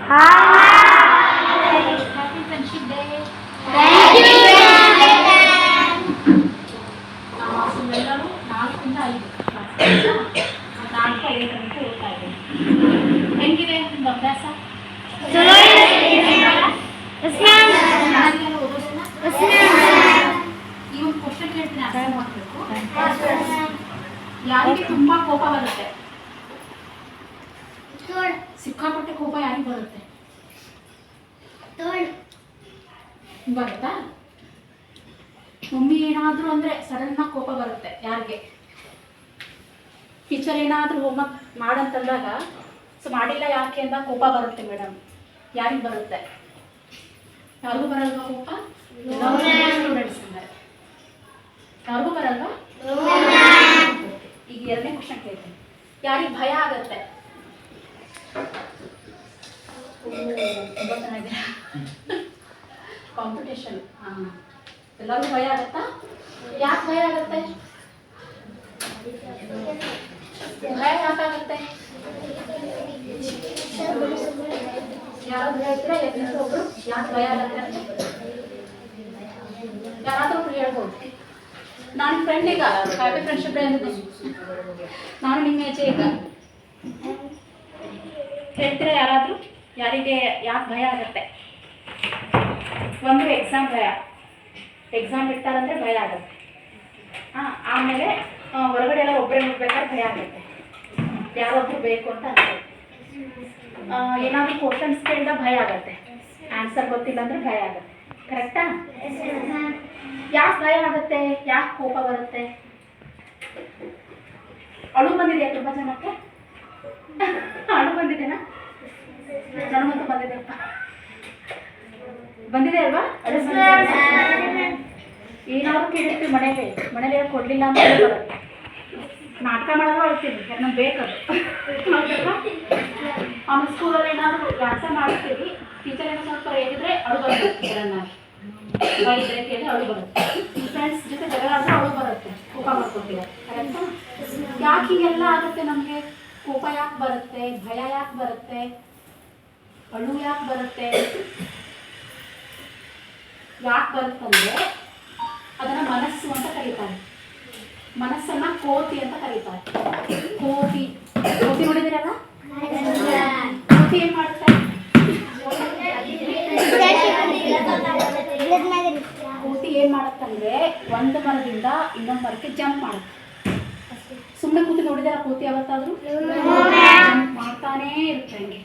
Happy Friendship Day. ಸುಮ್ಮೆಲ್ಲರೂ 4ರಿಂದ 5 4-5 ತನಕ ಓದ್ತಾ ಇದ್ದೀನಿ. ಹೆಂಗಿದೆ ನಿಮ್ದು ಅಭ್ಯಾಸ? ಈ ಒಂದು ಕ್ವಶನ್ ಹೇಳ್ತೀನಿ, ಅರ್ಥ ಮಾಡಬೇಕು. ಯಾರಿಗೆ ತುಂಬಾ ಕೋಪ ಬರುತ್ತೆ? ಸಿಕ್ಕಾಪಟ್ಟೆ ಕೋಪ ಯಾರಿಗೆ ಬರುತ್ತೆ? ಬರುತ್ತಾ? ಮಮ್ಮಿ ಏನಾದರೂ ಅಂದರೆ ಸಡನ್ನಾಗಿ ಕೋಪ ಬರುತ್ತೆ ಯಾರಿಗೆ? ಟೀಚರ್ ಏನಾದರೂ ಹೋಮ್ವರ್ಕ್ ಮಾಡಂತಂದಾಗ ಸೊ ಮಾಡಿಲ್ಲ ಯಾಕೆ ಅಂತ ಕೋಪ ಬರುತ್ತೆ ಮೇಡಮ್. ಯಾರಿಗೆ ಬರುತ್ತೆ? ಯಾರಿಗೂ ಬರಲ್ವಾ ಕೋಪ? ಸ್ಟೂಡೆಂಟ್ಸ್ ಅಂದರೆ ಯಾರಿಗೂ ಬರಲ್ವಾ? ಈಗ 2ನೇ ಕ್ವಶನ್ ಕೇಳ್ತೀನಿ. ಯಾರಿಗೆ ಭಯ ಆಗತ್ತೆ? ತುಂಬ ಚೆನ್ನಾಗಿದೆ. ಕಾಂಪಿಟೇಷನ್. ಎಲ್ಲರಿಗೂ ಭಯ ಆಗತ್ತಾ? ಯಾಕೆ ಭಯ ಆಗತ್ತೆ? ಭಯ ಯಾಕಾಗತ್ತೆ? ಯಾರಾದ್ರೂ ಹೇಳ್ತೀರಾ? ಒಬ್ರು ಯಾಕೆ ಭಯ ಆಗತ್ತೆ ಅಂತ ಯಾರಾದ್ರೂ ಒಬ್ರು ಹೇಳ್ಬೋದು. ನಾನು ಫ್ರೆಂಡ್ ಈಗ ಹ್ಯಾಪಿ ಫ್ರೆಂಡ್ಶಿಪ್ ಡೇ ಅಂದಿದ್ದೀನಿ. ನಾನು ನಿಮ್ಮ ಏಜೆ ಈಗ ಹೇಳ್ತೀರಾ ಯಾರಾದರೂ? ಯಾರಿಗೆ ಯಾಕೆ ಭಯ ಆಗುತ್ತೆ? ಒಂದು ಎಕ್ಸಾಮ್ ಭಯ. ಎಕ್ಸಾಮ್ ಬಿಡ್ತಾರಂದರೆ ಭಯ ಆಗುತ್ತೆ. ಆಮೇಲೆ ಹೊರಗಡೆ ಎಲ್ಲ ಒಬ್ಬರೇ ಹೋಗ್ಬೇಕಾದ್ರೆ ಭಯ ಆಗುತ್ತೆ. ಯಾರೊಬ್ಬರು ಬೇಕು ಅಂತ ಅನ್ಸುತ್ತೆ. ಏನಾದರೂ ಕ್ವಶನ್ಸ್ ಕೇಳಿದ ಭಯ ಆಗುತ್ತೆ. ಆನ್ಸರ್ ಗೊತ್ತಿಲ್ಲ ಅಂದರೆ ಭಯ ಆಗುತ್ತೆ. ಕರೆಕ್ಟಾ? ಯಾಕೆ ಭಯ ಆಗುತ್ತೆ? ಯಾಕೆ ಕೋಪ ಬರುತ್ತೆ? ಅಳು ಬಂದಿದೆಯಾ ತುಂಬ ಜನಕ್ಕೆ? ಅಳು ಬಂದಿದೆನಾ? ನನಗಂತೂ ಬಂದಿದೆಯಪ್ಪ. ಬಂದಿದೆ ಅಲ್ವಾ? ಏನಾದರೂ ಕೇಳಿರ್ತೀವಿ ಮನೇಲಿ ಕೊಡಲಿಲ್ಲ ಅಂತ ಬರುತ್ತೆ. ನಾಟಕ ಮಾಡೋದು ಅಳ್ತೀವಿ, ನಮ್ಗೆ ಬೇಕದು. ಆಮೇಲೆ ಸ್ಕೂಲಲ್ಲಿ ಏನಾದರೂ ಆನ್ಸರ್ ಮಾಡ್ತೀವಿ, ಟೀಚರ್ ಏನೋ ಸ್ವಲ್ಪ ಹೇಳಿದ್ರೆ ಅಳು ಬರುತ್ತೆ. ಬೈದ್ರೆ ಕೇಳಿ ಅಳು ಬರುತ್ತೆ. ಫ್ರೆಂಡ್ಸ್ ಜೊತೆ ಜಗಳ ಆದ್ರೆ ಅಳು ಬರುತ್ತೆ, ಕೋಪ ಮಾಡ್ಕೊತೀವಿ. ಕರೆಕ್ಟಾ? ಯಾಕೆ ಹೀಗೆಲ್ಲ ಆಗುತ್ತೆ ನಮಗೆ? ಕೋಪ ಯಾಕೆ ಬರುತ್ತೆ? ಭಯ ಯಾಕೆ ಬರುತ್ತೆ? ಅಳು ಯಾಕೆ ಬರುತ್ತೆ? ಯಾಕೆ ಬರುತ್ತಂದರೆ ಅದನ್ನು ಮನಸ್ಸು ಅಂತ ಕರೀತಾರೆ. ಮನಸ್ಸನ್ನು ಕೋತಿ ಅಂತ ಕರೀತಾರೆ. ಕೋತಿ ನೋಡಿದಿರಲ್ಲ? ಕೋತಿ ಏನು ಮಾಡುತ್ತೆ? ಕೋತಿ ಏನು ಮಾಡುತ್ತಂದ್ರೆ ಒಂದು ಮರದಿಂದ ಇನ್ನೊಂದು ಮರಕ್ಕೆ ಜಂಪ್ ಮಾಡುತ್ತೆ. ಸುಮ್ಮನೆ ಕೂತಿ ನೋಡಿದಾರ ಕೋತಿ ಯಾವತ್ತಾದರೂ? ಜಂಪ್ ಮಾಡ್ತಾನೇ ಇರುತ್ತೆ.